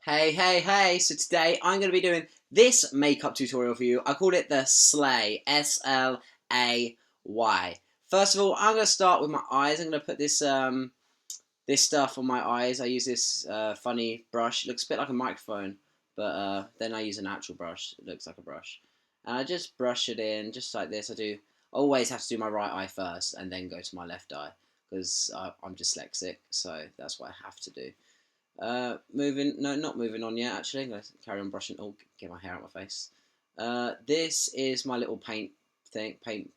Hey, so today I'm going to be doing this makeup tutorial for you. I called it the Slay, S-L-A-Y. First of all, I'm going to start with my eyes. I'm going to put this stuff on my eyes. I use this funny brush. It looks a bit like a microphone, but then I use an actual brush. It looks like a brush. And I just brush it in, just like this. I always have to do my right eye first and then go to my left eye, because I'm dyslexic, so that's what I have to do. Not moving on yet, actually. I'm going to carry on brushing. Oh, get my hair out my face. This is my little paint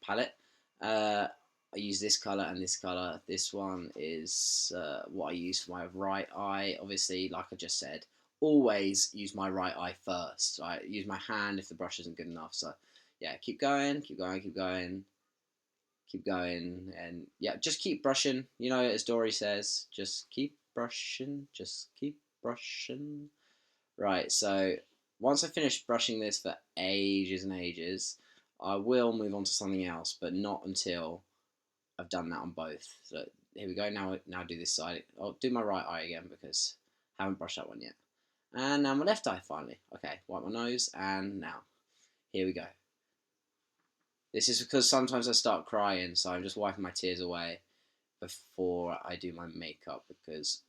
palette. I use this colour and this colour. This one is what I use for my right eye. Obviously, like I just said, always use my right eye first. I use my hand if the brush isn't good enough. So, yeah, keep going, and yeah, just keep brushing. You know, as Dory says, just keep brushing, just keep brushing. Right, so once I finish brushing this for ages and ages, I will move on to something else, but not until I've done that on both. So here we go. Now do this side. I'll do my right eye again because I haven't brushed that one yet. And now my left eye finally. Okay, wipe my nose, and now here we go. This is because sometimes I start crying, so I'm just wiping my tears away before I do my makeup, because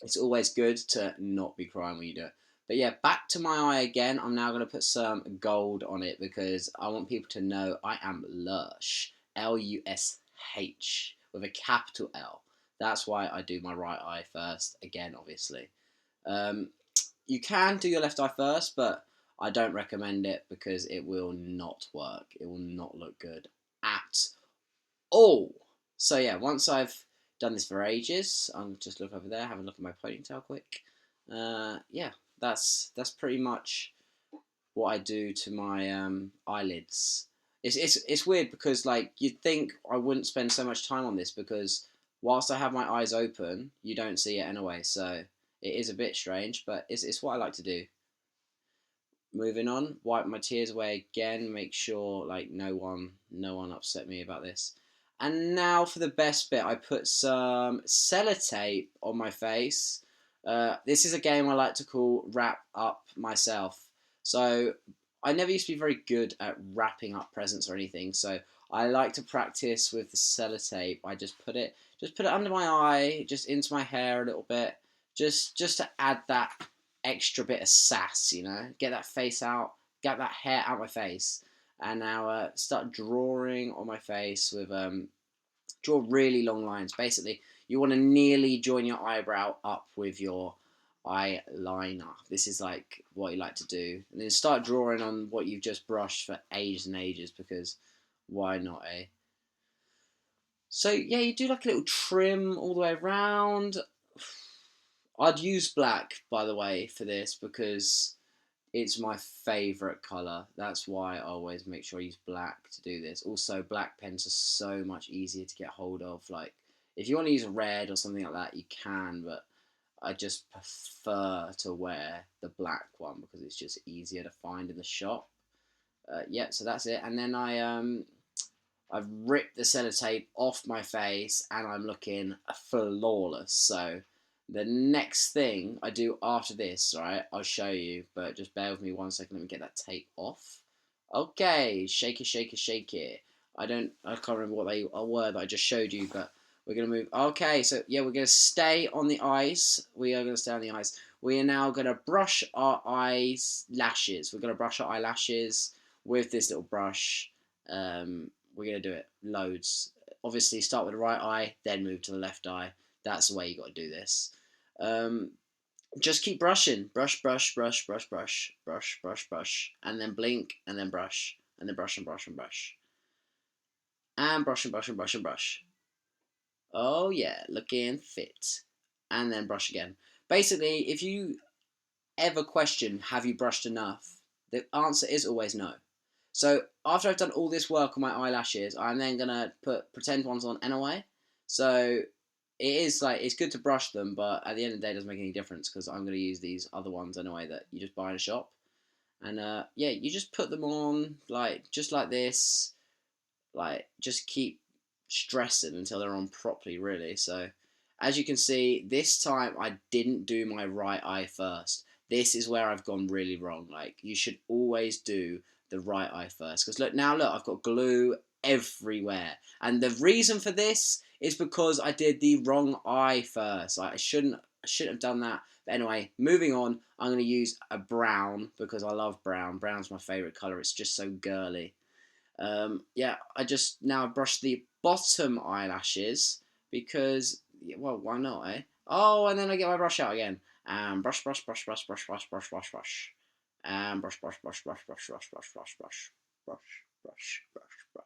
it's always good to not be crying when you do it. But yeah, back to my eye again. I'm now going to put some gold on it because I want people to know I am lush. L-U-S-H with a capital L. That's why I do my right eye first, again, obviously. You can do your left eye first, but I don't recommend it because it will not work. It will not look good at all. So yeah, once I've done this for ages, I'll just look over there, have a look at my ponytail quick. Yeah, that's pretty much what I do to my eyelids. It's weird because, like, you'd think I wouldn't spend so much time on this because whilst I have my eyes open, you don't see it anyway. So it is a bit strange, but it's what I like to do. Moving on, wipe my tears away again. Make sure like no one upset me about this. And now for the best bit, I put some sellotape on my face. This is a game I like to call Wrap Up Myself. So I never used to be very good at wrapping up presents or anything. So I like to practice with the sellotape. I just put it under my eye, just into my hair a little bit, just to add that extra bit of sass, get that face out, get that hair out my face, and now start drawing on my face with draw really long lines. Basically, you want to nearly join your eyebrow up with your eyeliner. This is like what you like to do, and then start drawing on what you've just brushed for ages and ages, because why not, eh? So yeah, you do like a little trim all the way around. I'd use black, by the way, for this because it's my favourite colour. That's why I always make sure I use black to do this. Also, black pens are so much easier to get hold of. Like, if you want to use red or something like that, you can, but I just prefer to wear the black one because it's just easier to find in the shop. Yeah, so that's it. And then I've ripped the sellotape off my face and I'm looking flawless. So the next thing I do after this, right, I'll show you, but just bear with me 1 second. Let me get that tape off. Okay, shake it, shake it, shake it. I can't remember what they were that I just showed you, but we're going to move. Okay, so yeah, we're going to stay on the eyes. We are going to stay on the eyes. We are now going to brush our eyelashes. We're going to brush our eyelashes with this little brush. We're going to do it loads. Obviously, start with the right eye, then move to the left eye. That's the way you got to do this. Just keep brushing. Brush, brush, brush, brush, brush, brush, brush, brush. And then blink, and then brush. And then brush and brush and brush. And brush and brush and brush and brush. Oh yeah, looking fit. And then brush again. Basically, if you ever question, have you brushed enough? The answer is always no. So after I've done all this work on my eyelashes, I'm then going to put pretend ones on anyway. So it is like, it's good to brush them, but at the end of the day it doesn't make any difference because I'm going to use these other ones anyway that you just buy in a shop. And yeah, you just put them on just like this. Like, just keep stressing until they're on properly, really. So as you can see, this time I didn't do my right eye first. this is where I've gone really wrong. Like, you should always do the right eye first. Because look, I've got glue everywhere. And the reason for this is because I did the wrong eye first. Like, I shouldn't have done that. But anyway, moving on, I'm going to use a brown because I love brown. Brown's my favourite colour. It's just so girly. Yeah, I just now brush the bottom eyelashes because, well, why not, eh? Oh, and then I get my brush out again. And brush, brush, brush, brush, brush, brush, brush, brush, brush. And brush, brush, brush, brush, brush, brush, brush, brush, brush, brush, brush, brush, brush.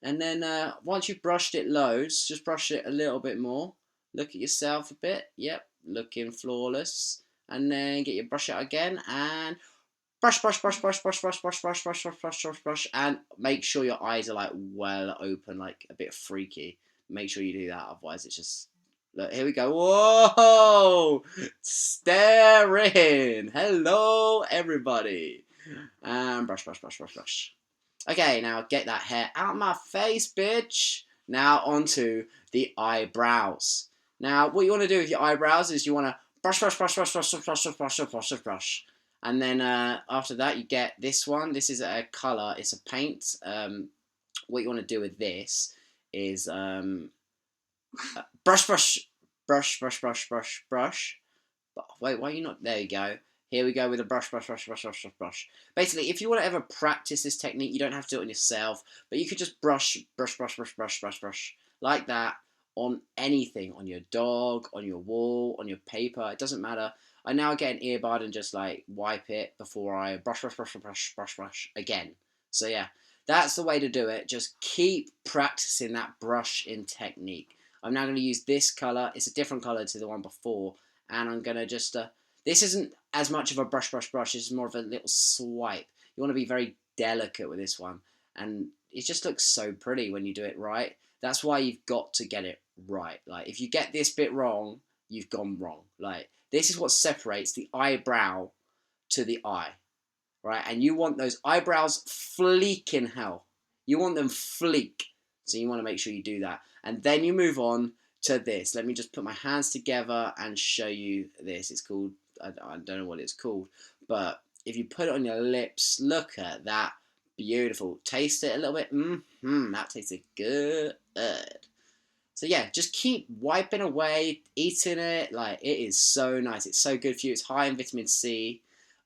And then once you've brushed it loads, just brush it a little bit more. Look at yourself a bit. Yep, looking flawless. And then get your brush out again and brush, brush, brush, brush, brush, brush, brush, brush, brush, brush, brush, brush, brush, and make sure your eyes are like well open, like a bit freaky. Make sure you do that, otherwise it's just look. Here we go. Whoa, staring. Hello, everybody. And brush, brush, brush, brush, brush. Okay, now get that hair out of my face, bitch. Now onto the eyebrows. Now, what you want to do with your eyebrows is you want to brush, brush, brush, brush, brush, brush, brush, brush, brush, brush, brush. And then after that, you get this one. This is a colour. It's a paint. What you want to do with this is brush, brush, brush, brush, brush, brush, brush. Wait, why are you not? There you go. Here we go with a brush, brush, brush, brush, brush, brush, brush. Basically, if you want to ever practice this technique, you don't have to do it on yourself, but you could just brush, brush, brush, brush, brush, brush, brush, like that on anything, on your dog, on your wall, on your paper. It doesn't matter. I now get an earbud and just like wipe it before I brush, brush, brush, brush, brush, brush again. So yeah, that's the way to do it. Just keep practicing that brushing technique. I'm now going to use this colour. It's a different colour to the one before, and I'm going to just this isn't as much of a brush, brush, brush. This is more of a little swipe. You want to be very delicate with this one. And it just looks so pretty when you do it right. That's why you've got to get it right. Like, if you get this bit wrong, you've gone wrong. Like, this is what separates the eyebrow to the eye. Right? And you want those eyebrows fleeking hell. You want them fleek. So you want to make sure you do that. And then you move on to this. Let me just put my hands together and show you this. It's called, I don't know what it's called, but if you put it on your lips, look at that. Beautiful. Taste it a little bit. That tasted good. So yeah, just keep wiping away, eating it. Like, it is so nice. It's so good for you. It's high in vitamin C.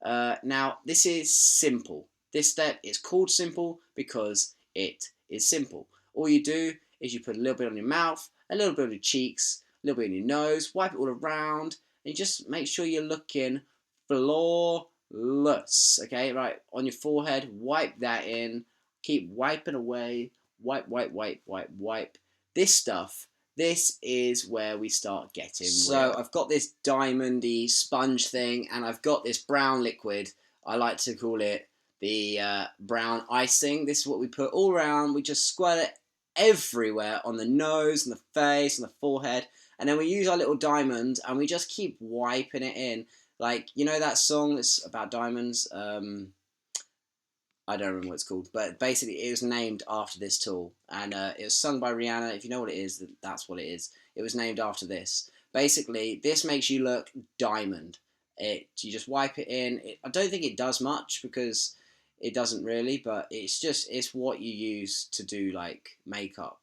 Now, this is simple. This step is called simple because it is simple. All you do is you put a little bit on your mouth, a little bit on your cheeks, a little bit on your nose, wipe it all around, and just make sure you're looking flawless. Okay, right, on your forehead, wipe that in, keep wiping away, wipe, wipe, wipe, wipe, wipe. This stuff, this is where we start getting real. I've got this diamondy sponge thing, and I've got this brown liquid. I like to call it the brown icing. This is what we put all around. We just squirt it everywhere, on the nose, on the face, on the forehead, and then we use our little diamond and we just keep wiping it in. Like, you know that song that's about diamonds? I don't remember what it's called, but basically it was named after this tool, and it was sung by Rihanna. If you know what it is, that's what it is. It was named after this. Basically, this makes you look diamond. You just wipe it in. I don't think it does much because it doesn't really, but it's what you use to do like makeup.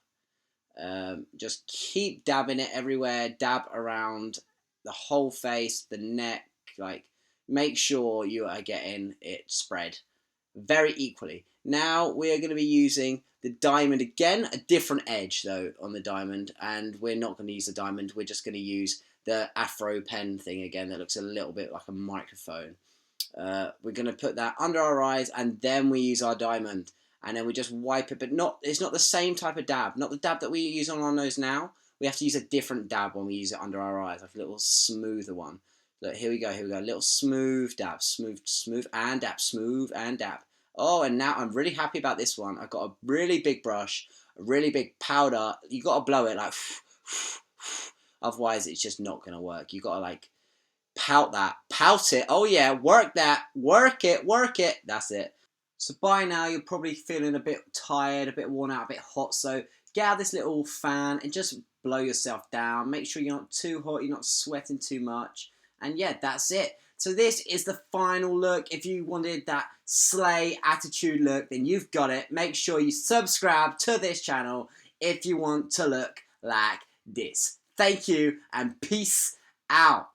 Just keep dabbing it everywhere. Dab around the whole face, the neck. Like, make sure you are getting it spread very equally. Now we are going to be using the diamond again, a different edge though on the diamond, and we're not going to use the diamond, we're just going to use the afro pen thing again that looks a little bit like a microphone. We're going to put that under our eyes, and then we use our diamond, and then we just wipe it, but it's not the same type of dab, not the dab that we use on our nose now. We have to use a different dab when we use it under our eyes, like a little smoother one. Look, here we go, a little smooth dab, smooth and dab, smooth and dab. Oh, and now I'm really happy about this one. I've got a really big brush, a really big powder. You got to blow it like, otherwise it's just not going to work. You got to like pout it. Oh yeah, work that, work it. That's it. So by now you're probably feeling a bit tired, a bit worn out, a bit hot. So get out this little fan and just blow yourself down. Make sure you're not too hot, you're not sweating too much. And yeah, that's it. So this is the final look. If you wanted that slay attitude look, then you've got it. Make sure you subscribe to this channel if you want to look like this. Thank you and peace out.